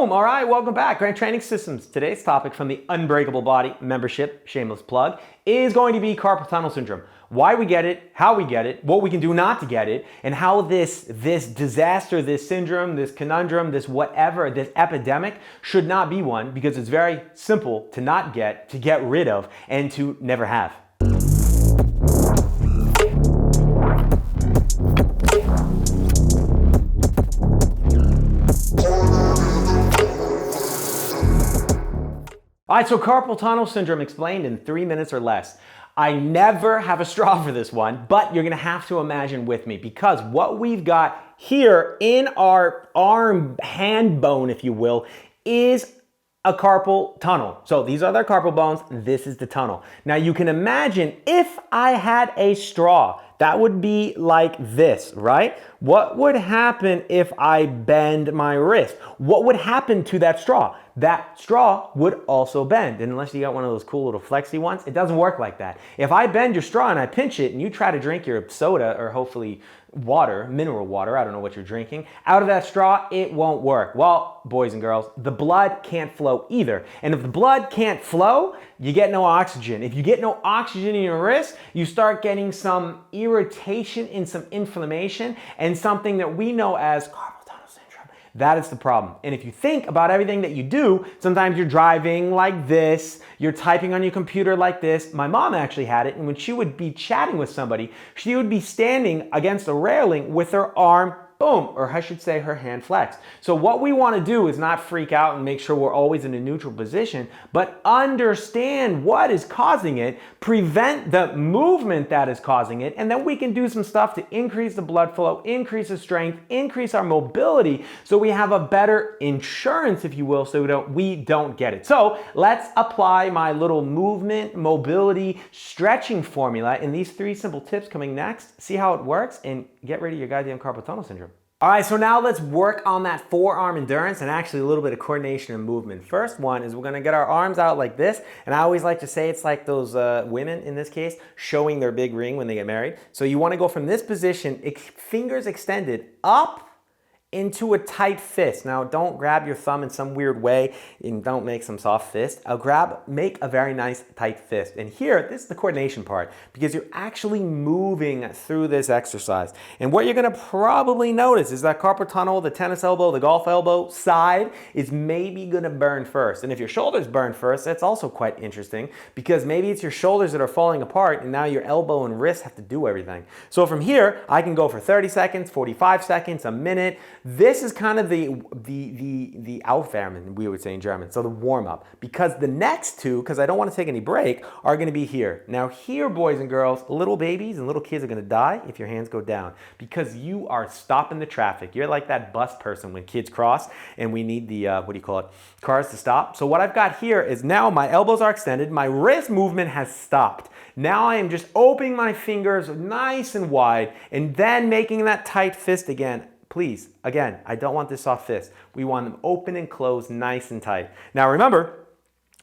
Boom! All right, welcome back. Grand Training Systems. Today's topic from the Unbreakable Body membership, shameless plug, is going to be carpal tunnel syndrome. Why we get it, how we get it, what we can do not to get it, and how this disaster, this syndrome, this conundrum, this whatever, this epidemic should not be one, because it's very simple to not get, to get rid of, and to never have. All right, so carpal tunnel syndrome explained in 3 minutes or less. I never have a straw for this one, but you're gonna have to imagine with me, because what we've got here in our arm, hand bone, if you will, is a carpal tunnel. So these are their carpal bones, this is the tunnel. Now you can imagine if I had a straw, that would be like this, right? What would happen if I bend my wrist? What would happen to that straw? That straw would also bend. And unless you got one of those cool little flexi ones, it doesn't work like that. If I bend your straw and I pinch it and you try to drink your soda or hopefully water, mineral water, I don't know what you're drinking, out of that straw, it won't work. Well, boys and girls, the blood can't flow either. And if the blood can't flow, you get no oxygen. If you get no oxygen in your wrist, you start getting some irritation and some inflammation and something that we know as carpal tunnel syndrome. That is the problem. And if you think about everything that you do, sometimes you're driving like this, you're typing on your computer like this. My mom actually had it, and when she would be chatting with somebody, she would be standing against a railing with her arm, boom, or I should say her hand flexed. So what we want to do is not freak out and make sure we're always in a neutral position, but understand what is causing it, prevent the movement that is causing it, and then we can do some stuff to increase the blood flow, increase the strength, increase our mobility, so we have a better insurance, if you will, so we don't get it. So let's apply my little movement, mobility, stretching formula in these 3 simple tips coming next. See how it works and get rid of your goddamn carpal tunnel syndrome. All right, so now let's work on that forearm endurance and actually a little bit of coordination and movement. First one is we're gonna get our arms out like this, and I always like to say it's like those women, in this case, showing their big ring when they get married. So you wanna go from this position, fingers extended, up into a tight fist. Now, don't grab your thumb in some weird way and don't make some soft fist. Make a very nice tight fist. And here, this is the coordination part, because you're actually moving through this exercise. And what you're gonna probably notice is that carpal tunnel, the tennis elbow, the golf elbow side is maybe gonna burn first. And if your shoulders burn first, that's also quite interesting, because maybe it's your shoulders that are falling apart and now your elbow and wrist have to do everything. So from here, I can go for 30 seconds, 45 seconds, a minute. This is kind of the Aufwärmen, we would say in German, so the warm-up. Because the next 2, because I don't want to take any break, are going to be here. Now here, boys and girls, little babies and little kids are going to die if your hands go down, because you are stopping the traffic. You're like that bus person when kids cross and we need the, cars to stop. So what I've got here is now my elbows are extended, my wrist movement has stopped. Now I am just opening my fingers nice and wide and then making that tight fist again. Please, again, I don't want this soft fist. We want them open and closed, nice and tight. Now remember,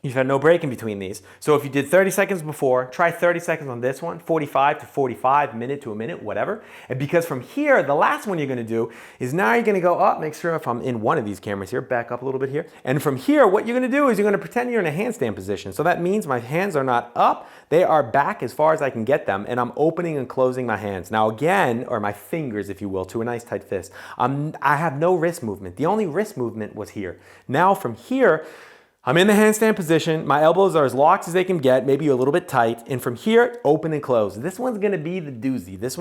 you've had no break in between these. So if you did 30 seconds before, try 30 seconds on this one, 45 to 45, minute to a minute, whatever. And because from here, the last one you're gonna do is now you're gonna go up, make sure if I'm in one of these cameras here, back up a little bit here. And from here, what you're gonna do is you're gonna pretend you're in a handstand position. So that means my hands are not up, they are back as far as I can get them, and I'm opening and closing my hands. Now again, or my fingers, if you will, to a nice tight fist. I have no wrist movement. The only wrist movement was here. Now from here, I'm in the handstand position, my elbows are as locked as they can get, maybe a little bit tight, and from here, open and close. This one's gonna be the doozy. This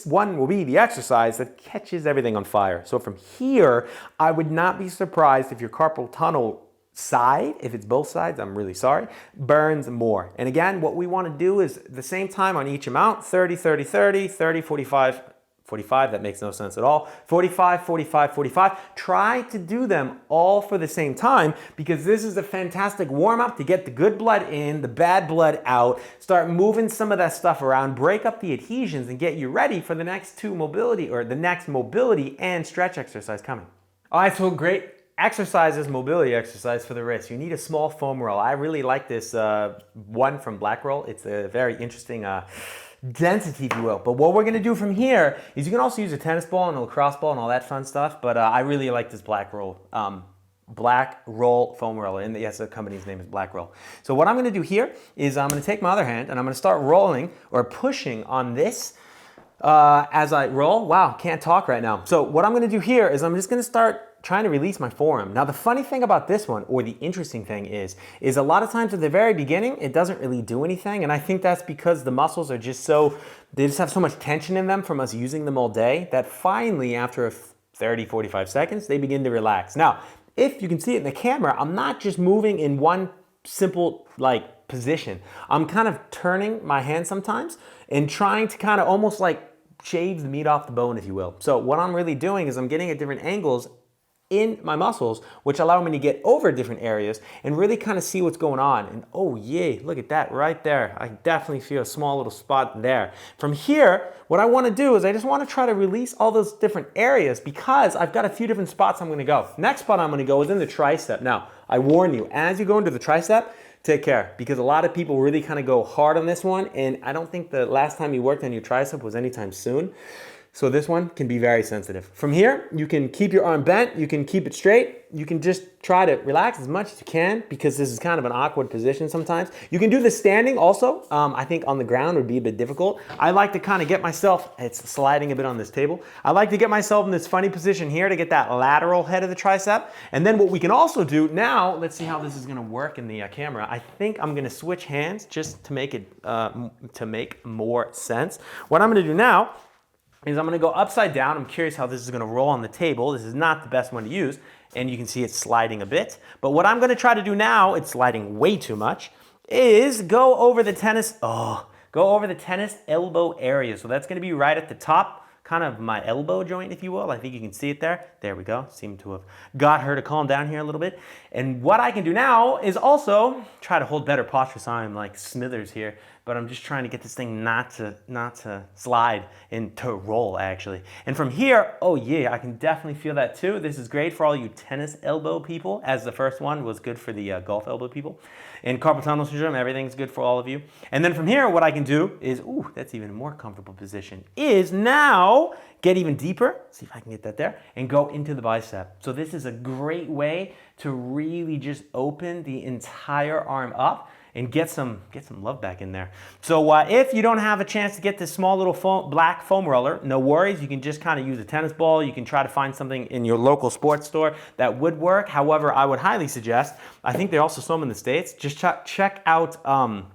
one will be the exercise that catches everything on fire. So from here, I would not be surprised if your carpal tunnel side, if it's both sides, I'm really sorry, burns more. And again, what we wanna do is the same time on each amount, 30, 30, 30, 30, 45, 45, that makes no sense at all. 45, 45, 45. Try to do them all for the same time, because this is a fantastic warm-up to get the good blood in, the bad blood out, start moving some of that stuff around, break up the adhesions, and get you ready for the next mobility and stretch exercise coming. All right, so great exercises, mobility exercise for the wrist. You need a small foam roll. I really like this one from Black Roll. It's a very interesting density, if you will. But what we're gonna do from here is you can also use a tennis ball and a lacrosse ball and all that fun stuff, but I really like this Black Roll foam roller, and yes, the company's name is Black Roll. So what I'm gonna do here is I'm gonna take my other hand and I'm gonna start rolling or pushing on this as I roll. Wow, can't talk right now. So what I'm gonna do here is I'm just gonna start trying to release my forearm. Now the funny thing about this one, or the interesting thing is a lot of times at the very beginning, it doesn't really do anything, and I think that's because the muscles are just they just have so much tension in them from us using them all day, that finally after 30, 45 seconds, they begin to relax. Now, if you can see it in the camera, I'm not just moving in one simple position. I'm kind of turning my hand sometimes and trying to kind of almost shave the meat off the bone, if you will. So what I'm really doing is I'm getting at different angles in my muscles, which allow me to get over different areas and really kind of see what's going on. And oh yay, look at that right there. I definitely feel a small little spot there. From here, what I want to do is I just want to try to release all those different areas because I've got a few different spots I'm going to go. Next spot I'm going to go is in the tricep. Now, I warn you, as you go into the tricep, take care, because a lot of people really kind of go hard on this one, and I don't think the last time you worked on your tricep was anytime soon. So this one can be very sensitive. From here, you can keep your arm bent, you can keep it straight, you can just try to relax as much as you can because this is kind of an awkward position sometimes. You can do the standing also. I think on the ground would be a bit difficult. I like to kind of get myself, it's sliding a bit on this table. I like to get myself in this funny position here to get that lateral head of the tricep. And then what we can also do now, let's see how this is gonna work in the camera. I think I'm gonna switch hands just to make it, to make more sense. What I'm gonna do now is I'm gonna go upside down. I'm curious how this is gonna roll on the table. This is not the best one to use, and you can see it's sliding a bit. But what I'm gonna try to do now, it's sliding way too much, is go over the tennis elbow area. So that's gonna be right at the top, kind of my elbow joint, if you will. I think you can see it there. There we go. Seem to have got her to calm down here a little bit. And what I can do now is also try to hold better posture, so I'm like Smithers here, but I'm just trying to get this thing not to slide and to roll, actually. And from here, oh yeah, I can definitely feel that too. This is great for all you tennis elbow people, as the first one was good for the golf elbow people. And carpal tunnel syndrome, everything's good for all of you. And then from here, what I can do is, ooh, that's even a more comfortable position, is now get even deeper, see if I can get that there, and go into the bicep. So this is a great way to really just open the entire arm up and get some love back in there. So if you don't have a chance to get this small little black foam roller, no worries. You can just kind of use a tennis ball. You can try to find something in your local sports store that would work. However, I would highly suggest, I think they also sell them in the States, just check out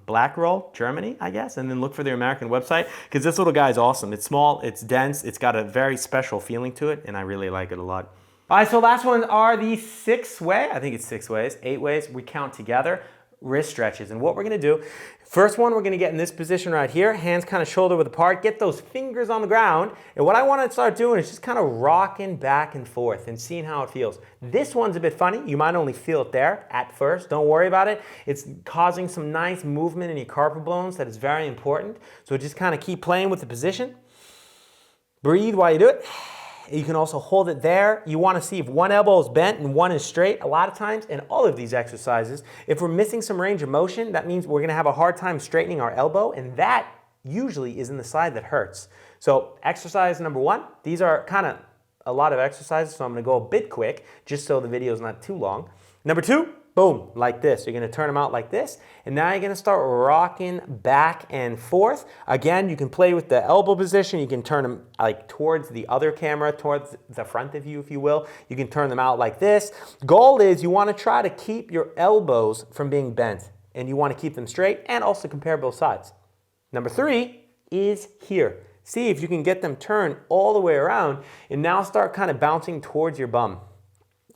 Black Roll, Germany, I guess, and then look for their American website, because this little guy is awesome. It's small, it's dense, it's got a very special feeling to it, and I really like it a lot. All right, so last ones are the 6-way, I think it's 6 ways, 8 ways, we count together. Wrist stretches. And what we're gonna do, first one, we're gonna get in this position right here, hands kind of shoulder width apart, get those fingers on the ground. And what I wanna start doing is just kind of rocking back and forth and seeing how it feels. This one's a bit funny. You might only feel it there at first. Don't worry about it. It's causing some nice movement in your carpal bones that is very important. So just kind of keep playing with the position. Breathe while you do it. You can also hold it there. You want to see if one elbow is bent and one is straight. A lot of times in all of these exercises, if we're missing some range of motion, that means we're going to have a hard time straightening our elbow, and that usually is in the side that hurts. So exercise number 1, these are kind of a lot of exercises, so I'm going to go a bit quick just so the video is not too long. Number 2, boom, like this. You're going to turn them out like this, and now you're going to start rocking back and forth. Again, you can play with the elbow position. You can turn them like towards the other camera, towards the front of you, if you will. You can turn them out like this. Goal is you want to try to keep your elbows from being bent, and you want to keep them straight and also compare both sides. Number 3 is here. See if you can get them turned all the way around, and now start kind of bouncing towards your bum.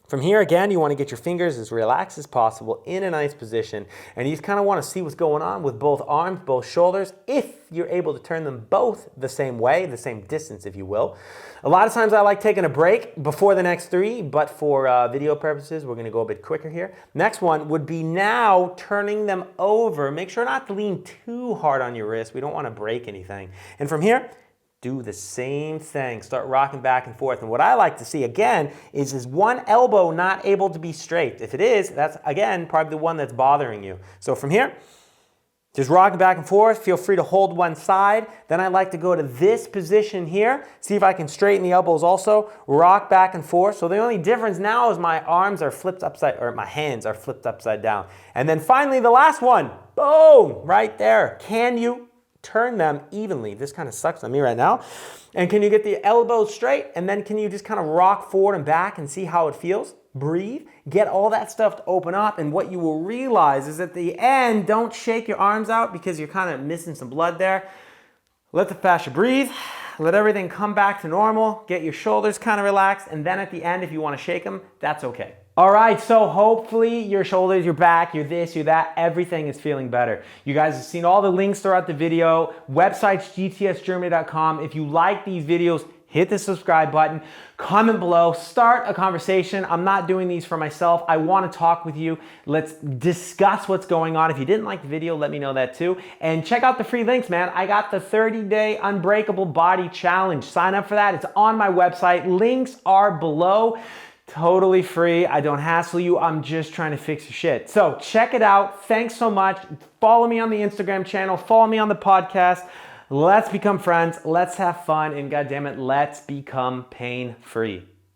From here, again, you want to get your fingers as relaxed as possible in a nice position, and you just kind of want to see what's going on with both arms, both shoulders, if you're able to turn them both the same way, the same distance, if you will. A lot of times I like taking a break before the next 3, but for video purposes, we're going to go a bit quicker here. Next one would be now turning them over. Make sure not to lean too hard on your wrist. We don't want to break anything. And from here, do the same thing. Start rocking back and forth. And what I like to see, again, is one elbow not able to be straight? If it is, that's, again, probably the one that's bothering you. So from here, Just rocking back and forth. Feel free to hold one side. Then I like to go to this position here. See if I can straighten the elbows also. Rock back and forth. So the only difference now is my arms are flipped upside, or my hands are flipped upside down. And then finally the last one. Boom, right there. Can you turn them evenly? This kind of sucks on me right now. And can you get the elbows straight? And then can you just kind of rock forward and back and see how it feels? Breathe, get all that stuff to open up, and what you will realize is at the end, don't shake your arms out because you're kind of missing some blood there. Let the fascia breathe, let everything come back to normal, get your shoulders kind of relaxed, and then at the end, if you want to shake them, that's okay. All right, so hopefully your shoulders, your back, your this, your that, everything is feeling better. You guys have seen all the links throughout the video, websites gtsgermany.com. If you like these videos, hit the subscribe button, comment below, start a conversation. I'm not doing these for myself. I want to talk with you. Let's discuss what's going on. If you didn't like the video, let me know that too. And check out the free links, man. I got the 30-day Unbreakable Body Challenge. Sign up for that. It's on my website. Links are below. Totally free. I don't hassle you. I'm just trying to fix your shit. So check it out. Thanks so much. Follow me on the Instagram channel. Follow me on the podcast. Let's become friends, let's have fun, and goddammit, let's become pain-free.